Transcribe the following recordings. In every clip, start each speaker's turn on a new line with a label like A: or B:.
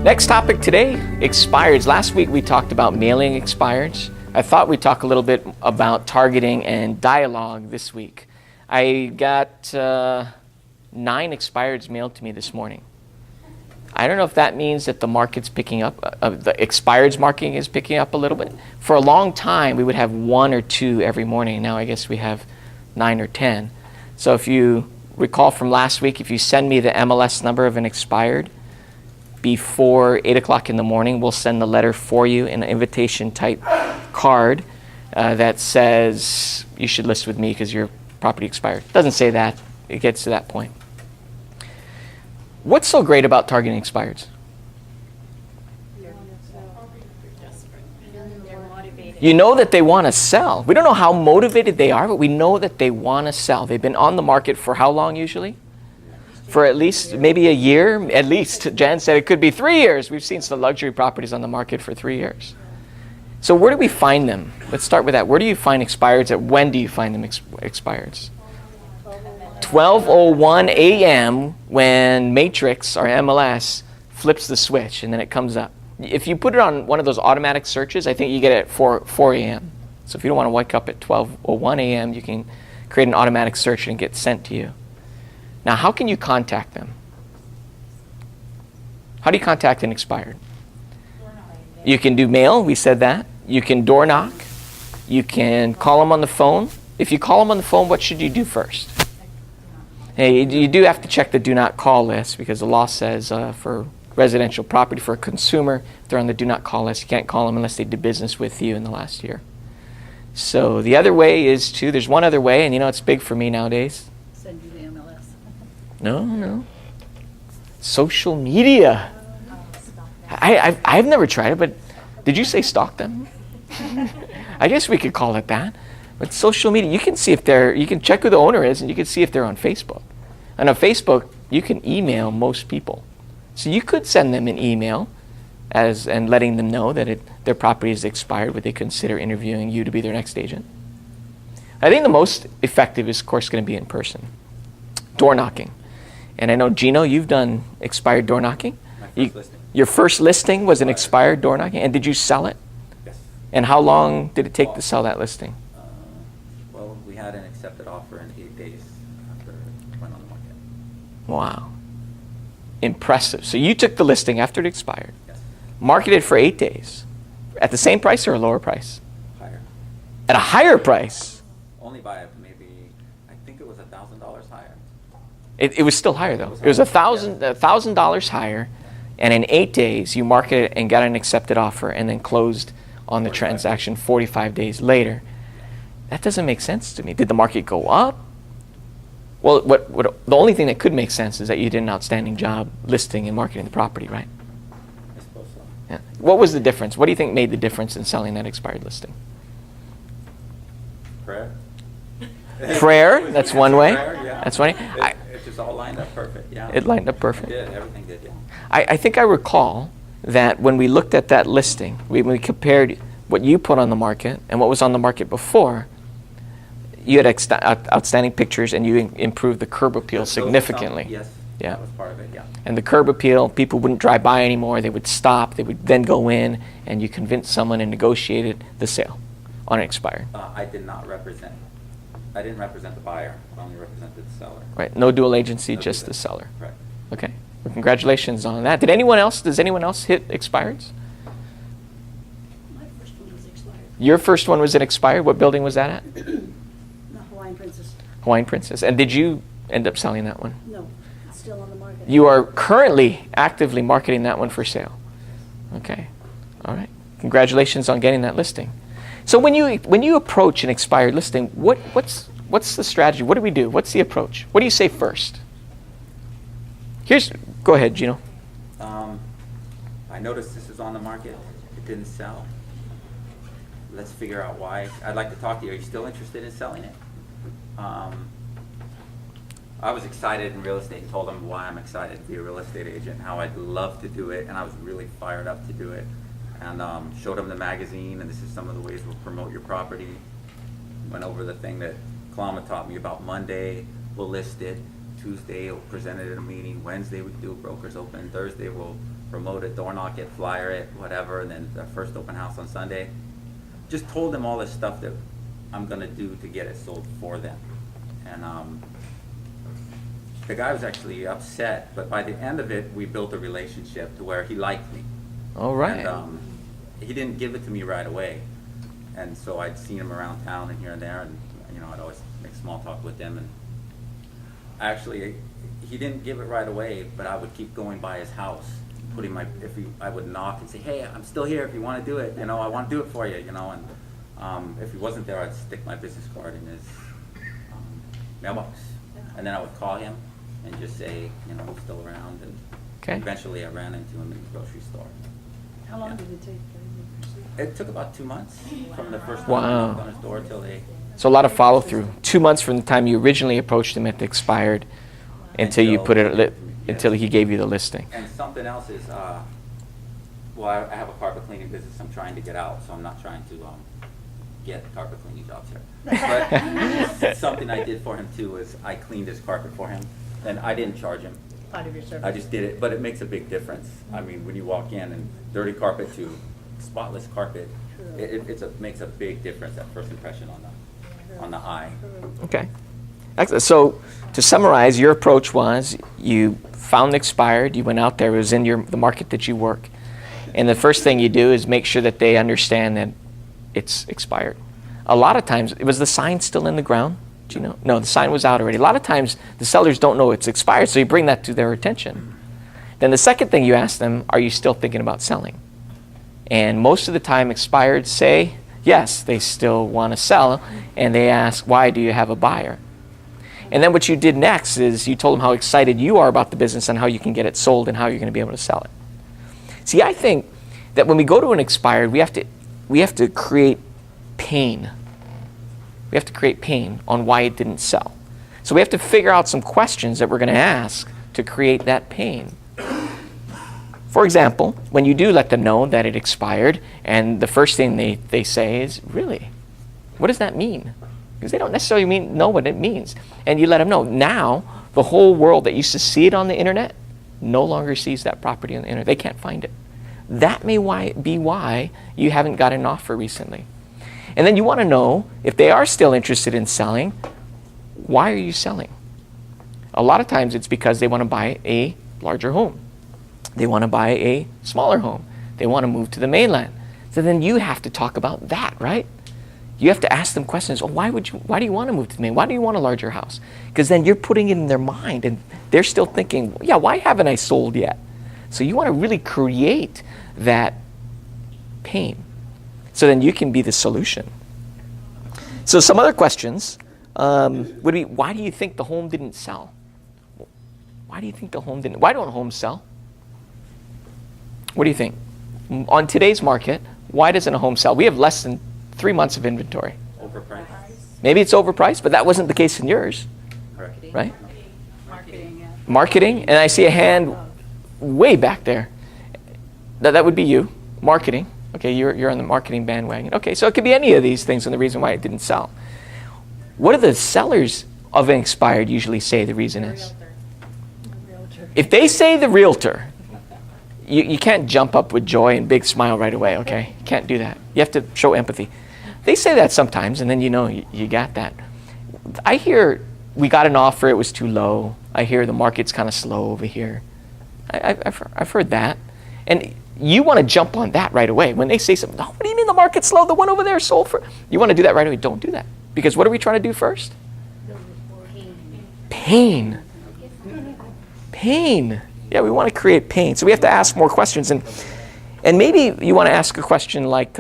A: Next topic today, expireds. Last week we talked about mailing expireds. I thought we'd talk a little bit about targeting and dialogue this week. I got 9 expireds mailed to me this morning. I don't know if that means that the market's picking up, the expireds market is picking up a little bit. For a long time, we would have 1 or 2 every morning. Now I guess we have 9 or 10. So if you recall from last week, if you send me the MLS number of an expired before 8 o'clock in the morning, we'll send the letter for you in an invitation type card that says you should list with me because your property expired. It doesn't say that. It gets to that point. What's so great about targeting expireds? You know that they want to sell. We don't know how motivated they are, but we know that they want to sell. They've been on the market for how long usually? For at least maybe a year, at least. Jan said it could be 3 years. We've seen some luxury properties on the market for 3 years. So where do we find them? Let's start with that. Where do you find expireds? When do you find them expireds? 12:01 a.m. when Matrix or MLS flips the switch and then it comes up. If you put it on one of those automatic searches, I think you get it at 4 a.m. So if you don't want to wake up at 12:01 a.m., you can create an automatic search and get sent to you. Now, how can you contact them? How do you contact an expired? You can do mail, we said that. You can door knock. You can call them on the phone. If you call them on the phone, what should you do first? Hey, you do have to check the do not call list because the law says for residential property, for a consumer, if they're on the do not call list, you can't call them unless they did business with you in the last year. So the other way is there's one other way, and you know it's big for me nowadays.
B: Send you the MLS.
A: No. Social media. I've never tried it, but did you say stalk them? I guess we could call it that. But social media, you can see you can check who the owner is and you can see if they're on Facebook. And on Facebook, you can email most people. So you could send them an email and letting them know that their property is expired, would they consider interviewing you to be their next agent? I think the most effective is, of course, going to be in person. Door knocking. And I know, Gino, you've done expired door knocking. Your first listing was an expired door knocking, and did you sell it?
C: Yes.
A: And how long did it take to sell that listing?
C: Well, we had an accepted offer in 8 days after it went on the market.
A: Wow. Impressive. So you took the listing after it expired,
C: Yes.
A: marketed for 8 days, at the same price or a lower price?
C: Higher.
A: At a higher price?
C: Only by maybe, I think it was $1,000 higher.
A: It was still higher though. It was $1,000 higher, and in 8 days you marketed and got an accepted offer and then closed on the transaction 45 days later. That doesn't make sense to me. Did the market go up? Well, the only thing that could make sense is that you did an outstanding job listing and marketing the property, right?
C: I suppose so.
A: Yeah. What was the difference? What do you think made the difference in selling that expired listing?
C: Prayer?
A: Prayer, that's one way.
C: Prayer, yeah.
A: That's one way.
C: It just all lined up perfect, yeah.
A: It lined up perfect.
C: It did, everything did, yeah.
A: I think I recall that when we looked at that listing, when we compared what you put on the market and what was on the market before, you had outstanding pictures and you improved the curb appeal significantly.
C: Yes,
A: Yeah.
C: that was part of it, yeah.
A: And the curb appeal, people wouldn't drive by anymore. They would stop. They would then go in, and you convinced someone and negotiated the sale on an expired.
C: I didn't represent the buyer. I only represented the seller.
A: Right. No dual agency,
C: No
A: just
C: dual
A: the seller.
C: Correct.
A: Okay. Well, congratulations on that. Does anyone else hit expireds?
B: My first one was expired.
A: Your first one was an expired. What building was that at?
B: The Hawaiian Princess.
A: Hawaiian Princess. And did you end up selling that one?
B: No, it's still on the market.
A: You are currently actively marketing that one for sale. Okay. All right. Congratulations on getting that listing. So when you approach an expired listing, what's the strategy? What do we do? What's the approach? What do you say first? Go ahead, Gino.
C: I noticed this is on the market. It didn't sell. Let's figure out why. I'd like to talk to you. Are you still interested in selling it? I was excited in real estate and told them why I'm excited to be a real estate agent, how I'd love to do it, and I was really fired up to do it. And showed them the magazine, and this is some of the ways we'll promote your property. Went over the thing that Kalama taught me about. Monday, we'll list it. Tuesday, we'll present it at a meeting. Wednesday, we do brokers open. Thursday, we'll promote it, door knock it, flyer it, whatever, and then the first open house on Sunday. Just told them all this stuff that I'm gonna do to get it sold for them. And the guy was actually upset, but by the end of it, we built a relationship to where he liked me.
A: All right.
C: And he didn't give it to me right away. And so I'd seen him around town and here and there, and I'd always make small talk with him. And actually, he didn't give it right away, but I would keep going by his house, I would knock and say, hey, I'm still here if you want to do it, I want to do it for you, and if he wasn't there, I'd stick my business card in his mailbox. And then I would call him and just say, I'm still around, and
A: Okay.
C: eventually I ran into him in the grocery store.
B: How long
C: Yeah.
B: did it take for you to pursue?
C: It took about 2 months from the first
A: Wow.
C: time I knocked on his door till they...
A: So a lot of follow through. 2 months from the time you originally approached him at the expired until you put it
C: Yes.
A: until he gave you the listing.
C: And something else is, I have a carpet cleaning business I'm trying to get out, so I'm not trying to get carpet cleaning jobs here. But something I did for him too is I cleaned his carpet for him, and I didn't charge him.
B: Part of your service.
C: I just did it, but it makes a big difference. I mean, when you walk in and dirty carpet to spotless carpet, it makes a big difference, that first impression on the eye.
A: Okay. Excellent. So to summarize, your approach was you found expired, you went out there, it was in the market that you work, and the first thing you do is make sure that they understand that it's expired. A lot of times, was the sign still in the ground? Do you know? No, the sign was out already. A lot of times, the sellers don't know it's expired, so you bring that to their attention. Then the second thing you ask them, are you still thinking about selling? And most of the time, expired say, yes, they still want to sell, and they ask, why do you have a buyer? And then what you did next is you told them how excited you are about the business and how you can get it sold and how you're going to be able to sell it. See, I think that when we go to an expired, we have to create pain. We have to create pain on why it didn't sell. So we have to figure out some questions that we're going to ask to create that pain. For example, when you do let them know that it expired, and the first thing they say is, really? What does that mean? Because they don't necessarily know what it means. And you let them know. Now, the whole world that used to see it on the internet no longer sees that property on the internet. They can't find it. That may be why you haven't got an offer recently. And then you want to know, if they are still interested in selling, why are you selling? A lot of times it's because they want to buy a larger home. They want to buy a smaller home. They want to move to the mainland. So then you have to talk about that, right? You have to ask them questions. Oh, why do you want to move to the mainland? Why do you want a larger house? Because then you're putting it in their mind, and they're still thinking, yeah, why haven't I sold yet? So you want to really create that pain. So then you can be the solution. So some other questions would be, why do you think the home didn't sell? Why don't homes sell? What do you think? On today's market, why doesn't a home sell? We have less than 3 months of inventory.
C: Overpriced.
A: Maybe it's overpriced, but that wasn't the case in yours,
C: Correct.
A: right?
B: Marketing, yeah.
A: Marketing, and I see a hand way back there. That would be you, marketing. Okay, you're on the marketing bandwagon. Okay, so it could be any of these things and the reason why it didn't sell. What do the sellers of an expired usually say the reason is?
B: Realtor.
A: If they say the realtor, you can't jump up with joy and big smile right away, okay? You can't do that. You have to show empathy. They say that sometimes, and then you got that. I hear we got an offer, it was too low. I hear the market's kind of slow over here. I've heard that. And you want to jump on that right away. When they say something, oh, what do you mean the market's slow? The one over there sold for... You want to do that right away. Don't do that. Because what are we trying to do first? Pain. Pain. Yeah, we want to create pain. So we have to ask more questions. And maybe you want to ask a question like,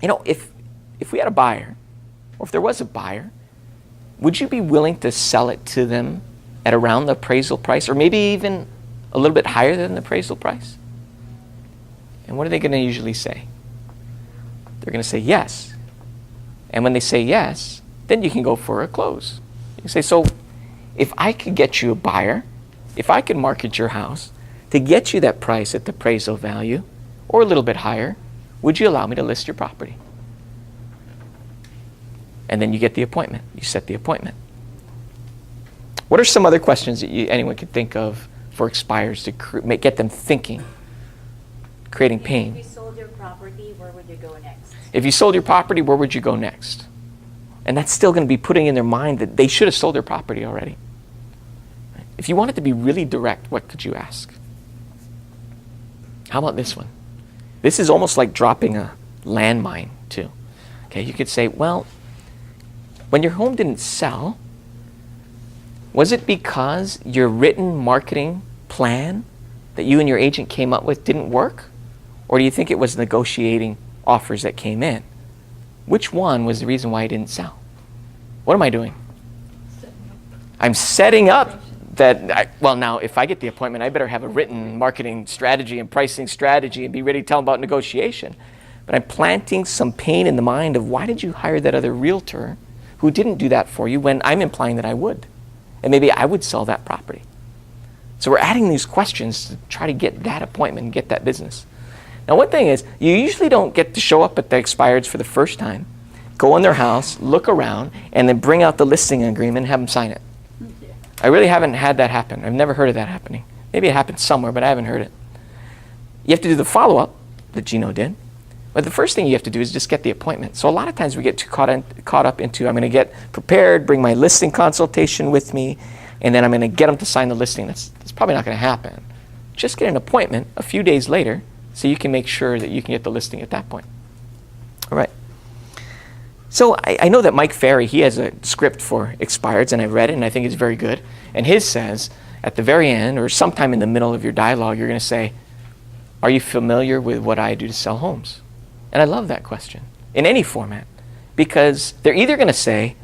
A: if we had a buyer, or if there was a buyer, would you be willing to sell it to them at around the appraisal price, or maybe even a little bit higher than the appraisal price? And what are they going to usually say? They're going to say yes. And when they say yes, then you can go for a close. You say, so if I could get you a buyer, if I could market your house to get you that price at the appraisal value, or a little bit higher, would you allow me to list your property? And then you get the appointment. You set the appointment. What are some other questions that anyone could think of for expires to get them thinking creating
D: If
A: pain.
D: you sold your property, where would you go next?
A: If you sold your property, where would you go next? And that's still going to be putting in their mind that they should have sold their property already. If you wanted to be really direct, what could you ask? How about this one? This is almost like dropping a landmine, too. Okay, you could say, well, when your home didn't sell, was it because your written marketing plan that you and your agent came up with didn't work? Or do you think it was negotiating offers that came in? Which one was the reason why it didn't sell? What am I doing? I'm setting up that, well, now, if I get the appointment, I better have a written marketing strategy and pricing strategy and be ready to tell them about negotiation. But I'm planting some pain in the mind of, why did you hire that other realtor who didn't do that for you, when I'm implying that I would? And maybe I would sell that property. So we're adding these questions to try to get that appointment and get that business. Now, one thing is, you usually don't get to show up at the expireds for the first time, go in their house, look around, and then bring out the listing agreement and have them sign it.
B: Yeah.
A: I really haven't had that happen. I've never heard of that happening. Maybe it happened somewhere, but I haven't heard it. You have to do the follow-up that Gino did. But the first thing you have to do is just get the appointment. So a lot of times we get too caught up into, I'm going to get prepared, bring my listing consultation with me, and then I'm going to get them to sign the listing. That's probably not going to happen. Just get an appointment a few days later so you can make sure that you can get the listing at that point. All right. So I know that Mike Ferry, he has a script for expireds, and I read it, and I think it's very good. And his says, at the very end, or sometime in the middle of your dialogue, you're going to say, are you familiar with what I do to sell homes? And I love that question, in any format, because they're either going to say,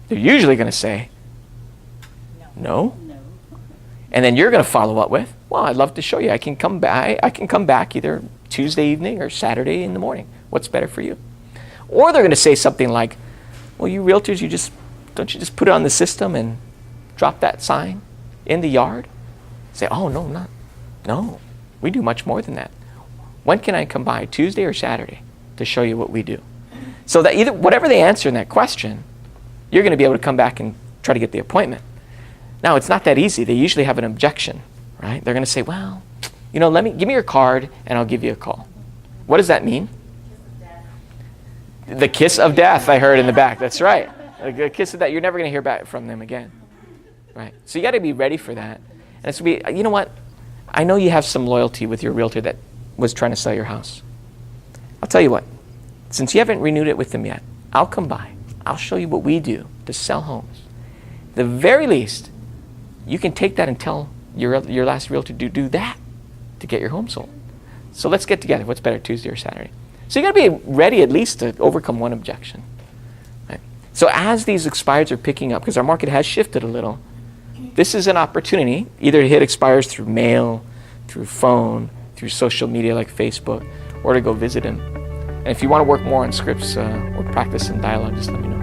A: they're usually going to say, no.
B: No.
A: And then you're going to follow up with, well, I'd love to show you. I can come back either Tuesday evening or Saturday in the morning. What's better for you? Or they're going to say something like, well, you realtors, don't you just put it on the system and drop that sign in the yard? Say, oh, no, we do much more than that. When can I come by, Tuesday or Saturday, to show you what we do? So that either, whatever they answer in that question, you're going to be able to come back and try to get the appointment. Now, it's not that easy. They usually have an objection, right? They're going to say, well, give me your card and I'll give you a call. What does that mean? The kiss of death, I heard in the back. That's right. The kiss of death. You're never going to hear back from them again, right? So you got to be ready for that. And it's going to be, you know what? I know you have some loyalty with your realtor that was trying to sell your house. I'll tell you what. Since you haven't renewed it with them yet, I'll come by. I'll show you what we do to sell homes. At the very least, you can take that and tell your last realtor to do that to get your home sold. So let's get together. What's better, Tuesday or Saturday? So you got to be ready at least to overcome one objection. Right? So as these expireds are picking up, because our market has shifted a little, this is an opportunity either to hit expireds through mail, through phone, through social media like Facebook, or to go visit him. And if you want to work more on scripts or practice some dialogue, just let me know.